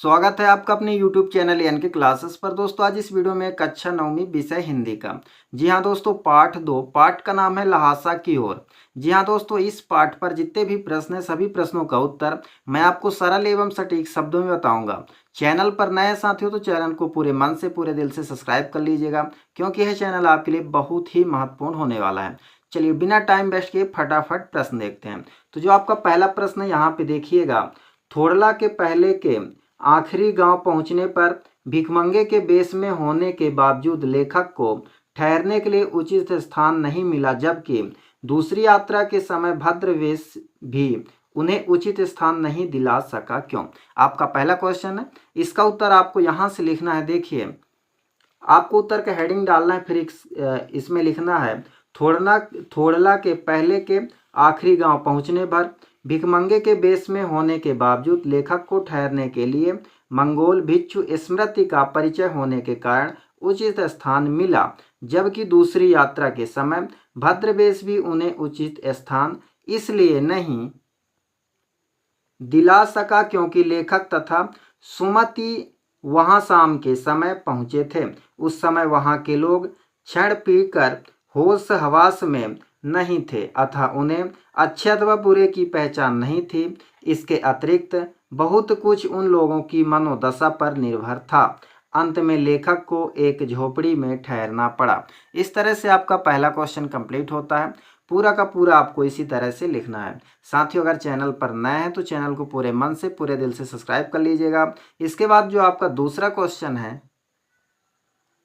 स्वागत है आपका अपने YouTube चैनल एन के क्लासेस पर। दोस्तों आज इस वीडियो में कक्षा 9वीं विषय हिंदी का जी हाँ दोस्तों पाठ 2 पाठ का नाम है लहासा की ओर। जी हाँ दोस्तों इस पाठ पर जितने भी प्रश्न हैं सभी प्रश्नों का उत्तर मैं आपको सरल एवं सटीक शब्दों में बताऊंगा। चैनल पर नए साथी हो तो चैनल को पूरे मन से पूरे दिल से सब्सक्राइब कर लीजिएगा क्योंकि यह चैनल आपके लिए बहुत ही महत्वपूर्ण होने वाला है। चलिए बिना टाइम वेस्ट किए फटाफट प्रश्न देखते हैं। तो जो आपका पहला प्रश्न है यहाँ पे देखिएगा, थोड़ला के पहले के आखिरी गांव पहुंचने पर भिखमंगे के बेश में होने के बावजूद लेखक को ठहरने के लिए उचित स्थान नहीं मिला, जबकि दूसरी यात्रा के समय भद्रवेश भी उन्हें उचित स्थान नहीं दिला सका, क्यों? आपका पहला क्वेश्चन है, इसका उत्तर आपको यहां से लिखना है। देखिए आपको उत्तर का हेडिंग डालना है, फिर इसमें लिखना है थोड़ला के पहले के आखिरी गांव पहुंचने पर भिखमंगे के बेश में होने के बावजूद लेखक को ठहरने के लिए मंगोल भिक्षु स्मृति का परिचय होने के कारण उचित स्थान मिला, जबकि दूसरी यात्रा के समय भद्रवेश भी उन्हें उचित स्थान इसलिए नहीं दिला सका क्योंकि लेखक तथा सुमति वहां शाम के समय पहुंचे थे। उस समय वहां के लोग क्षण पीकर होश हवास में नहीं थे, अतः उन्हें अच्छे अथवा बुरे की पहचान नहीं थी। इसके अतिरिक्त बहुत कुछ उन लोगों की मनोदशा पर निर्भर था। अंत में लेखक को एक झोपड़ी में ठहरना पड़ा। इस तरह से आपका पहला क्वेश्चन कंप्लीट होता है। पूरा का पूरा आपको इसी तरह से लिखना है। साथियों अगर चैनल पर नए हैं तो चैनल को पूरे मन से पूरे दिल से सब्सक्राइब कर लीजिएगा। इसके बाद जो आपका दूसरा क्वेश्चन है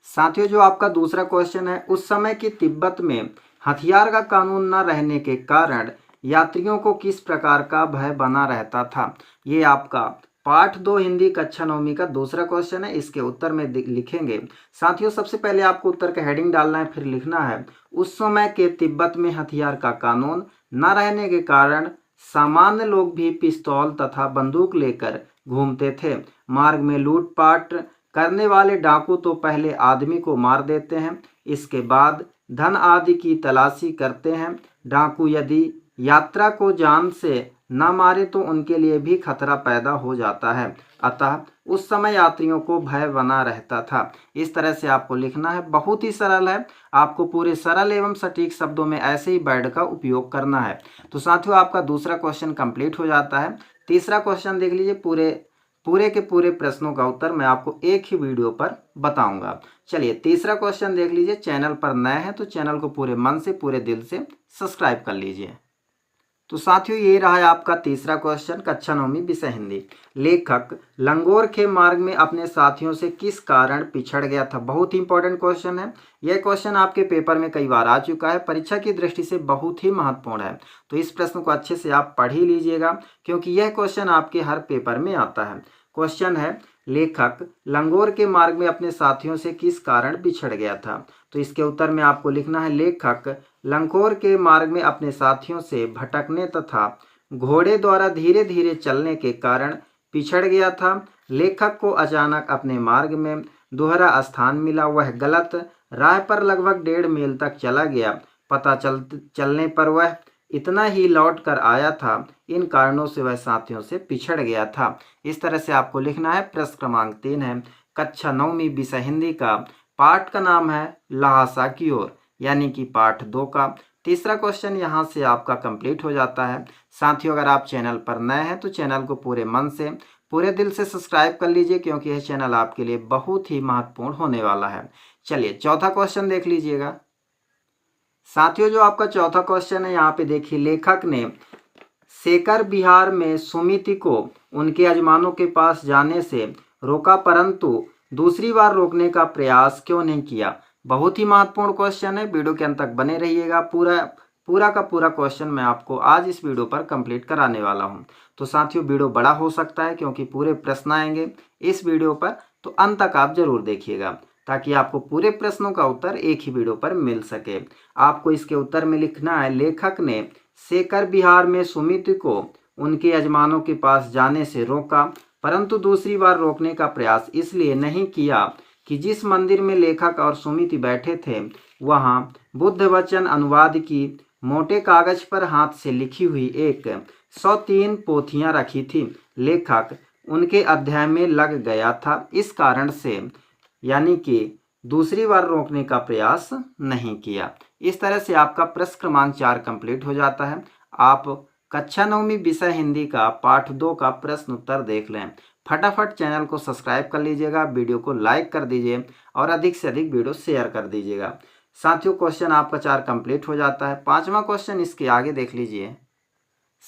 साथियों, जो आपका दूसरा क्वेश्चन है, उस समय की तिब्बत में हथियार का कानून न रहने के कारण यात्रियों को किस प्रकार का भय बना रहता था। ये आपका पाठ 2 हिंदी कक्षा 9वीं का दूसरा क्वेश्चन है। इसके उत्तर में लिखेंगे। साथियों सबसे पहले आपको उत्तर का हेडिंग डालना है, फिर लिखना है उस समय के तिब्बत में हथियार का कानून न रहने के कारण सामान्य लोग भी पिस्तौल तथा बंदूक लेकर घूमते थे। मार्ग में लूटपाट करने वाले डाकू तो पहले आदमी को मार देते हैं, इसके बाद धन आदि की तलाशी करते हैं। डाकू यदि यात्रा को जान से न मारे तो उनके लिए भी खतरा पैदा हो जाता है, अतः उस समय यात्रियों को भय बना रहता था। इस तरह से आपको लिखना है। बहुत ही सरल है, आपको पूरे सरल एवं सटीक शब्दों में ऐसे ही वर्ड का उपयोग करना है। तो साथियों आपका दूसरा क्वेश्चन कंप्लीट हो जाता है। तीसरा क्वेश्चन देख लीजिए। पूरे के पूरे प्रश्नों का उत्तर मैं आपको एक ही वीडियो पर बताऊंगा। चलिए तीसरा क्वेश्चन देख लीजिए। चैनल पर नए हैं तो चैनल को पूरे मन से पूरे दिल से सब्सक्राइब कर लीजिए। तो साथियों ये रहा है आपका तीसरा क्वेश्चन कक्षा 9वीं विषय हिंदी। लेखक लंगोर के मार्ग में अपने साथियों से किस कारण पिछड़ गया था। बहुत ही इंपॉर्टेंट क्वेश्चन है। यह क्वेश्चन आपके पेपर में कई बार आ चुका है, परीक्षा की दृष्टि से बहुत ही महत्वपूर्ण है। तो इस प्रश्न को अच्छे से आप पढ़ ही लीजिएगा क्योंकि यह क्वेश्चन आपके हर पेपर में आता है। क्वेश्चन है, लेखक लंगोर के मार्ग में अपने साथियों से किस कारण बिछड़ गया था। तो इसके उत्तर में आपको लिखना है, लेखक लंगोर के मार्ग में अपने साथियों से भटकने तथा घोड़े द्वारा धीरे धीरे चलने के कारण पिछड़ गया था। लेखक को अचानक अपने मार्ग में दोहरा स्थान मिला। वह गलत राह पर लगभग 1.5 मील तक चला गया। पता चलने पर वह इतना ही लौट कर आया था। इन कारणों से वह साथियों से पिछड़ गया था। इस तरह से आपको लिखना है। प्रश्न क्रमांक 3 है कक्षा 9वीं विषय हिंदी का। पाठ का नाम है लहासा की ओर, यानी कि पाठ 2 का तीसरा क्वेश्चन यहाँ से आपका कंप्लीट हो जाता है। साथियों अगर आप चैनल पर नए हैं तो चैनल को पूरे मन से पूरे दिल से सब्सक्राइब कर लीजिए क्योंकि यह चैनल आपके लिए बहुत ही महत्वपूर्ण होने वाला है। चलिए चौथा क्वेश्चन देख लीजिएगा। साथियों जो आपका चौथा क्वेश्चन है यहाँ पे देखिए, लेखक ने शेखर बिहार में सुमिति को उनके यजमानों के पास जाने से रोका परंतु दूसरी बार रोकने का प्रयास क्यों नहीं किया। बहुत ही महत्वपूर्ण क्वेश्चन है, वीडियो के अंत तक बने रहिएगा। पूरा का पूरा क्वेश्चन मैं आपको आज इस वीडियो पर कंप्लीट कराने वाला हूं। तो साथियों वीडियो बड़ा हो सकता है क्योंकि पूरे प्रश्न आएंगे इस वीडियो पर, तो अंत तक आप जरूर देखिएगा ताकि आपको पूरे प्रश्नों का उत्तर एक ही वीडियो पर मिल सके। आपको इसके उत्तर में लिखना है, लेखक ने शेखर बिहार में सुमिति को उनके यजमानों के पास जाने से रोका परंतु दूसरी बार रोकने का प्रयास इसलिए नहीं किया कि जिस मंदिर में लेखक और सुमिति बैठे थे वहां बुद्ध वचन अनुवाद की मोटे कागज पर हाथ से लिखी हुई एक 103 पोथियां रखी थी। लेखक उनके अध्याय में लग गया था। इस कारण से यानी कि दूसरी बार रोकने का प्रयास नहीं किया। इस तरह से आपका प्रश्न क्रमांक 4 कंप्लीट हो जाता है। आप कक्षा 9वीं विषय हिंदी का पाठ 2 का प्रश्न उत्तर देख लें। फटाफट चैनल को सब्सक्राइब कर लीजिएगा, वीडियो को लाइक कर दीजिए और अधिक से अधिक वीडियो शेयर कर दीजिएगा। साथियों, क्वेश्चन आपका 4 कंप्लीट हो जाता है। 5वां क्वेश्चन इसके आगे देख लीजिए।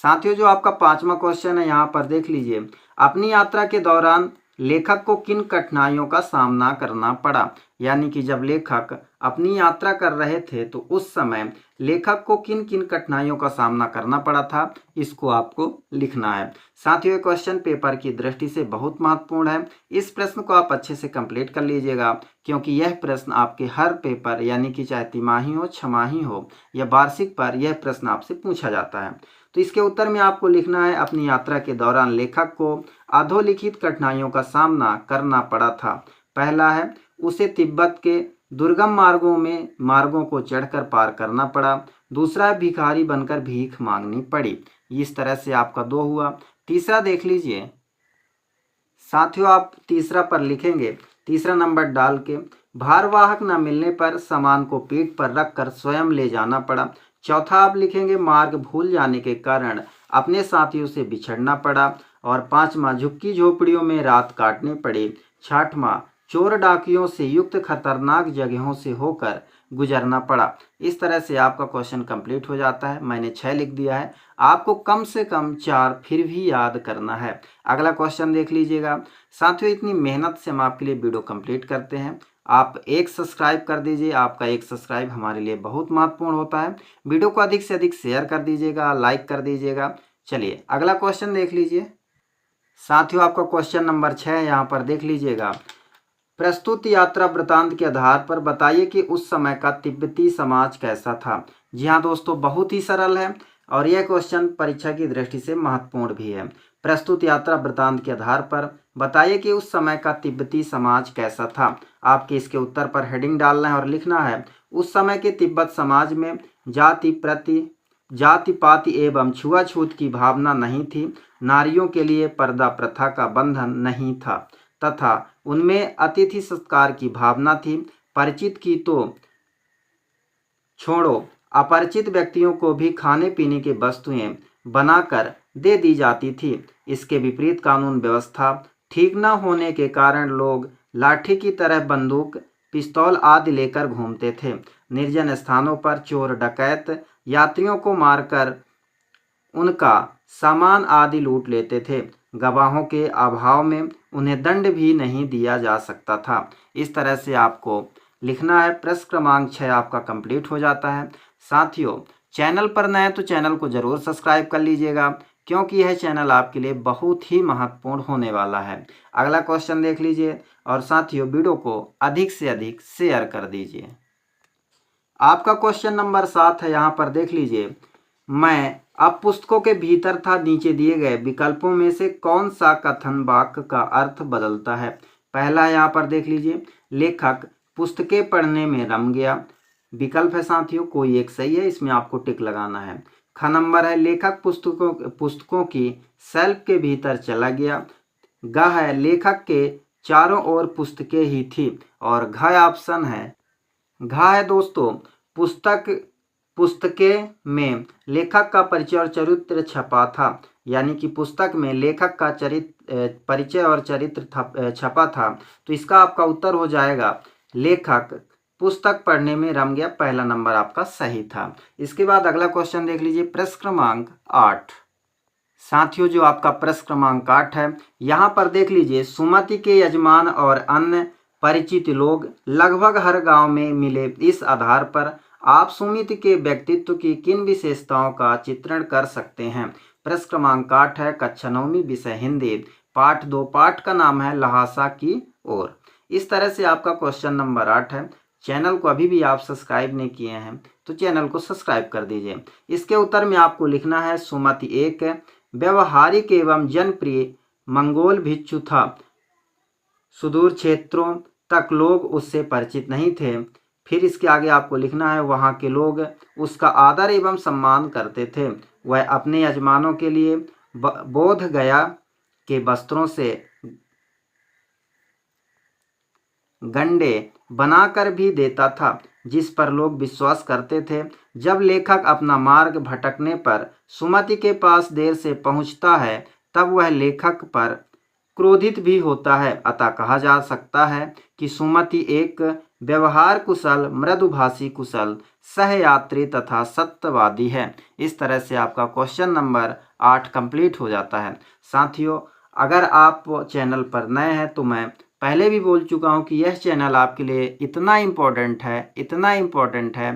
साथियों, जो आपका 5वां क्वेश्चन है यहाँ पर देख लीजिए। अपनी यात्रा के दौरान लेखक को किन कठिनाइयों का सामना करना पड़ा? यानी कि जब लेखक अपनी यात्रा कर रहे थे तो उस समय लेखक को किन किन कठिनाइयों का सामना करना पड़ा था, इसको आपको लिखना है। साथियों, ये क्वेश्चन पेपर की दृष्टि से बहुत महत्वपूर्ण है। इस प्रश्न को आप अच्छे से कंप्लीट कर लीजिएगा, क्योंकि यह प्रश्न आपके हर पेपर यानी कि चाहे तिमाही हो, छमाही हो या वार्षिक पर यह प्रश्न आपसे पूछा जाता है। तो इसके उत्तर में आपको लिखना है, अपनी यात्रा के दौरान लेखक को अधोलिखित कठिनाइयों का सामना करना पड़ा था। पहला है, उसे तिब्बत के दुर्गम मार्गों को चढ़कर पार करना पड़ा। दूसरा है, भिखारी बनकर भीख मांगनी पड़ी। इस तरह से आपका 2 हुआ। तीसरा देख लीजिए। साथियों, आप तीसरा पर लिखेंगे, तीसरा नंबर डाल के, भारवाहक न मिलने पर सामान को पीठ पर रखकर स्वयं ले जाना पड़ा। चौथा आप लिखेंगे, मार्ग भूल जाने के कारण अपने साथियों से बिछड़ना पड़ा। और 5वां, झुग्गी झोपड़ियों में रात काटनी पड़ी। 6वां, चोर डाकियों से युक्त खतरनाक जगहों से होकर गुजरना पड़ा। इस तरह से आपका क्वेश्चन कंप्लीट हो जाता है। मैंने 6 लिख दिया है, आपको कम से कम 4 फिर भी याद करना है। अगला क्वेश्चन देख लीजिएगा। साथियों, इतनी मेहनत से हम आपके लिए वीडियो कंप्लीट करते हैं। आप एक सब्सक्राइब कर दीजिए, आपका एक सब्सक्राइब हमारे लिए बहुत महत्वपूर्ण होता है। वीडियो को अधिक से अधिक शेयर कर दीजिएगा, लाइक कर दीजिएगा। चलिए अगला क्वेश्चन देख लीजिए। साथियों, आपका क्वेश्चन नंबर 6 यहाँ पर देख लीजिएगा। प्रस्तुत यात्रा वृतांत के आधार पर बताइए कि उस समय का तिब्बती समाज कैसा था। जी हाँ दोस्तों, बहुत ही सरल है और यह क्वेश्चन परीक्षा की दृष्टि से महत्वपूर्ण भी है। प्रस्तुत यात्रा वृतांत के आधार पर बताइए कि उस समय का तिब्बती समाज कैसा था। आपके इसके उत्तर पर हेडिंग डालना है और लिखना है, उस समय के तिब्बत समाज में जाति पाति एवं छुआछूत की भावना नहीं थी। नारियों के लिए पर्दा प्रथा का बंधन नहीं था तथा उनमें अतिथि सत्कार की भावना थी। परिचित की तो छोड़ो, अपरिचित व्यक्तियों को भी खाने पीने की वस्तुएं बनाकर दे दी जाती थी। इसके विपरीत कानून व्यवस्था ठीक न होने के कारण लोग लाठी की तरह बंदूक, पिस्तौल आदि लेकर घूमते थे। निर्जन स्थानों पर चोर डकैत यात्रियों को मारकर उनका सामान आदि लूट लेते थे। गवाहों के अभाव में उन्हें दंड भी नहीं दिया जा सकता था। इस तरह से आपको लिखना है। प्रश्न क्रमांक 6 आपका कंप्लीट हो जाता है। साथियों, चैनल पर नए तो चैनल को जरूर सब्सक्राइब कर लीजिएगा, क्योंकि यह चैनल आपके लिए बहुत ही महत्वपूर्ण होने वाला है। अगला क्वेश्चन देख लीजिए और साथियों वीडियो को अधिक से अधिक शेयर कर दीजिए। आपका क्वेश्चन नंबर 7 है, यहाँ पर देख लीजिए। मैं अब पुस्तकों के भीतर था, नीचे दिए गए विकल्पों में से कौन सा कथन वाक्य का अर्थ बदलता है। पहला यहाँ पर देख लीजिए, लेखक पुस्तकें पढ़ने में रम गया। विकल्प है साथियों, कोई एक सही है, इसमें आपको टिक लगाना है। ख नंबर है, लेखक पुस्तकों की शेल्फ के भीतर चला गया। ग है, लेखक के चारों ओर पुस्तकें ही थी। और घ ऑप्शन है, घ है दोस्तों, पुस्तकें में लेखक का परिचय और चरित्र छपा था। यानी कि पुस्तक में लेखक का परिचय और चरित्र छपा था। तो इसका आपका उत्तर हो जाएगा, लेखक पुस्तक पढ़ने में रम गया। पहला नंबर आपका सही था। इसके बाद अगला क्वेश्चन देख लीजिए, प्रश्न क्रमांक 8। साथियों, जो आपका प्रश्न क्रमांक 8 है, यहाँ पर देख लीजिए, सुमति के यजमान और अन्य परिचित लोग लगभग हर गांव में मिले। इस आधार पर आप सुमित के व्यक्तित्व की किन विशेषताओं का चित्रण कर सकते हैं। प्रश्न क्रमांक 8 है, कक्षा 9वीं विषय हिंदी पाठ 2, पाठ का नाम है लहासा की ओर। इस तरह से आपका क्वेश्चन नंबर 8 है। चैनल को अभी भी आप सब्सक्राइब नहीं किए हैं तो चैनल को सब्सक्राइब कर दीजिए। इसके उत्तर में आपको लिखना है, सुमति एक व्यवहारिक एवं जनप्रिय मंगोल भिक्षु था। सुदूर क्षेत्रों तक लोग उससे परिचित नहीं थे। फिर इसके आगे आपको लिखना है, वहाँ के लोग उसका आदर एवं सम्मान करते थे। वह अपने यजमानों के लिए बोध गया के वस्त्रों से गंडे बनाकर भी देता था, जिस पर लोग विश्वास करते थे। जब लेखक अपना मार्ग भटकने पर सुमति के पास देर से पहुंचता है, तब वह लेखक पर क्रोधित भी होता है। अतः कहा जा सकता है कि सुमति एक व्यवहार कुशल, मृदुभाषी, कुशल सहयात्री तथा सत्यवादी है। इस तरह से आपका क्वेश्चन नंबर 8 कंप्लीट हो जाता है। साथियों, अगर आप चैनल पर नए हैं तो मैं पहले भी बोल चुका हूं कि यह चैनल आपके लिए इतना इम्पोर्टेंट है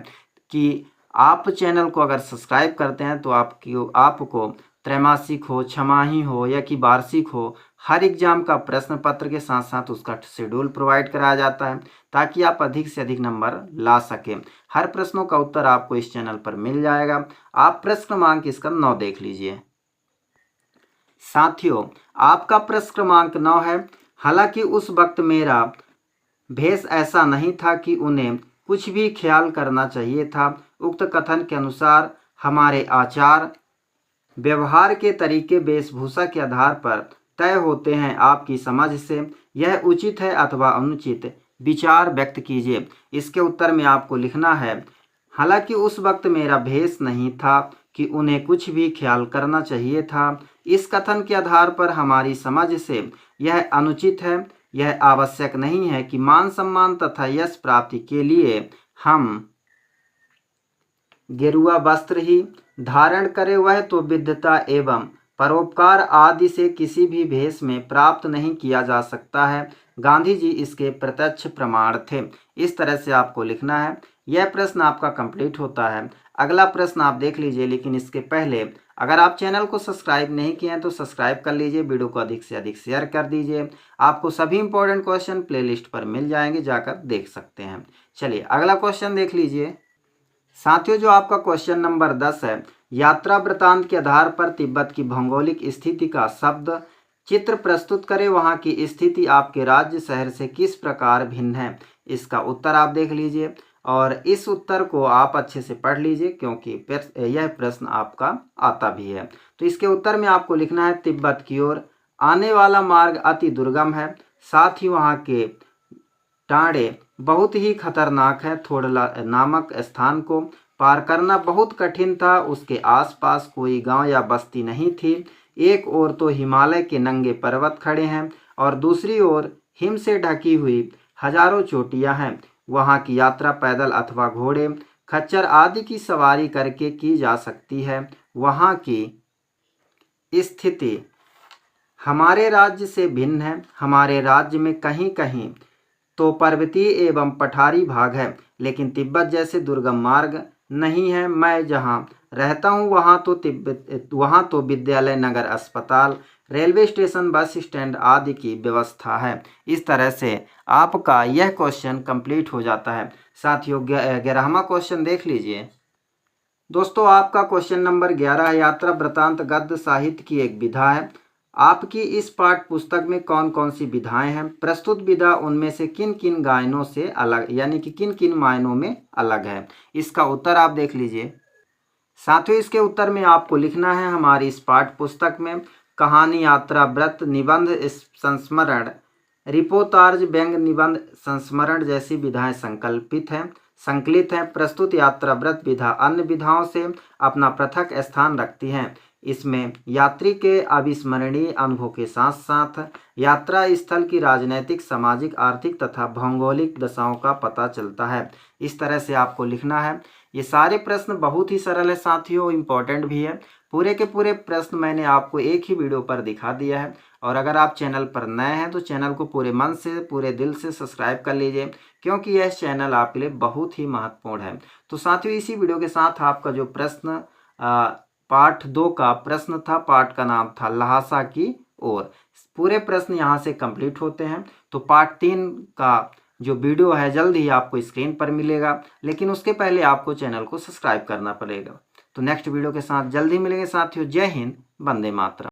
कि आप चैनल को अगर सब्सक्राइब करते हैं तो आपको त्रैमासिक हो, छमाही हो या कि वार्षिक हो, हर एग्जाम का प्रश्न पत्र के साथ साथ उसका शेड्यूल प्रोवाइड कराया जाता है, ताकि आप अधिक से अधिक नंबर ला सकें। हर प्रश्नों का उत्तर आपको इस चैनल पर मिल जाएगा। आप प्रश्न क्रमांक इसका 9 देख लीजिए। साथियों, आपका प्रश्न क्रमांक 9 है, हालांकि उस वक्त मेरा भेष ऐसा नहीं था कि उन्हें कुछ भी ख्याल करना चाहिए था। उक्त कथन के अनुसार हमारे आचार व्यवहार के तरीके वेशभूषा के आधार पर तय होते हैं। आपकी समझ से यह उचित है अथवा अनुचित, विचार व्यक्त कीजिए। इसके उत्तर में आपको लिखना है, हालांकि उस वक्त मेरा भेष नहीं था कि उन्हें कुछ भी ख्याल करना चाहिए था। इस कथन के आधार पर हमारी समझ से यह अनुचित है। यह आवश्यक नहीं है कि मान सम्मान तथा यश प्राप्ति के लिए हम गेरुआ वस्त्र ही धारण करें, वह तो विद्वता एवं परोपकार आदि से किसी भी भेष में प्राप्त नहीं किया जा सकता है। गांधी जी इसके प्रत्यक्ष प्रमाण थे। इस तरह से आपको लिखना है। यह प्रश्न आपका कंप्लीट होता है। अगला प्रश्न आप देख लीजिए, लेकिन इसके पहले अगर आप चैनल को सब्सक्राइब नहीं किए हैं तो सब्सक्राइब कर लीजिए, वीडियो को अधिक से अधिक शेयर कर दीजिए। आपको सभी इंपॉर्टेंट क्वेश्चन प्लेलिस्ट पर मिल जाएंगे, जाकर देख सकते हैं। चलिए अगला क्वेश्चन देख लीजिए। साथियों, जो आपका क्वेश्चन नंबर 10 है, यात्रा वृतांत के आधार पर तिब्बत की भौगोलिक स्थिति का शब्द चित्र प्रस्तुत करें। वहां की स्थिति आपके राज्य शहर से किस प्रकार भिन्न है। इसका उत्तर आप देख लीजिए और इस उत्तर को आप अच्छे से पढ़ लीजिए, क्योंकि यह प्रश्न आपका आता भी है। तो इसके उत्तर में आपको लिखना है, तिब्बत की ओर आने वाला मार्ग अति दुर्गम है, साथ ही वहाँ के टाँड़े बहुत ही खतरनाक है। थोड़ला नामक स्थान को पार करना बहुत कठिन था। उसके आसपास कोई गांव या बस्ती नहीं थी। एक ओर तो हिमालय के नंगे पर्वत खड़े हैं और दूसरी ओर हिम से ढकी हुई हजारों चोटियां हैं। वहां की यात्रा पैदल अथवा घोड़े, खच्चर आदि की सवारी करके की जा सकती है। वहां की स्थिति हमारे राज्य से भिन्न है। हमारे राज्य में कहीं कहीं तो पर्वतीय एवं पठारी भाग है, लेकिन तिब्बत जैसे दुर्गम मार्ग नहीं है। मैं जहाँ रहता हूँ वहाँ तो विद्यालय, नगर, अस्पताल, रेलवे स्टेशन, बस स्टैंड आदि की व्यवस्था है। इस तरह से आपका यह क्वेश्चन कंप्लीट हो जाता है। साथियों, 11वां क्वेश्चन देख लीजिए। दोस्तों, आपका क्वेश्चन नंबर 11 है, यात्रा वृतांत गद्य साहित्य की एक विधा है। आपकी इस पाठ पुस्तक में कौन कौन सी विधाएं हैं? प्रस्तुत विधा उनमें से किन किन गायनों से अलग, यानी कि किन किन मायनों में अलग है? इसका उत्तर आप देख लीजिए। साथियों, इसके उत्तर में आपको लिखना है, हमारी इस पाठ पुस्तक में कहानी, यात्रा, व्रत, निबंध, संस्मरण, रिपोर्तार्ज, व्यंग, निबंध, संस्मरण जैसी विधाएं संकलित हैं। प्रस्तुत यात्रा व्रत विधा अन्य विधाओं से अपना पृथक स्थान रखती हैं। इसमें यात्री के अविस्मरणीय अनुभव के साथ साथ यात्रा स्थल की राजनैतिक, सामाजिक, आर्थिक तथा भौगोलिक दशाओं का पता चलता है। इस तरह से आपको लिखना है। ये सारे प्रश्न बहुत ही सरल है साथियों, इम्पोर्टेंट भी है। पूरे के पूरे प्रश्न मैंने आपको एक ही वीडियो पर दिखा दिया है। और अगर आप चैनल पर नए हैं तो चैनल को पूरे मन से, पूरे दिल से सब्सक्राइब कर लीजिए, क्योंकि यह चैनल आपके लिए बहुत ही महत्वपूर्ण है। तो साथियों, इसी वीडियो के साथ आपका जो प्रश्न पार्ट 2 का प्रश्न था, पार्ट का नाम था लहासा की ओर, पूरे प्रश्न यहाँ से कंप्लीट होते हैं। तो पार्ट 3 का जो वीडियो है जल्द ही आपको स्क्रीन पर मिलेगा, लेकिन उसके पहले आपको चैनल को सब्सक्राइब करना पड़ेगा। तो नेक्स्ट वीडियो के साथ जल्द ही मिलेंगे साथियों। जय हिंद, वंदे मातरम।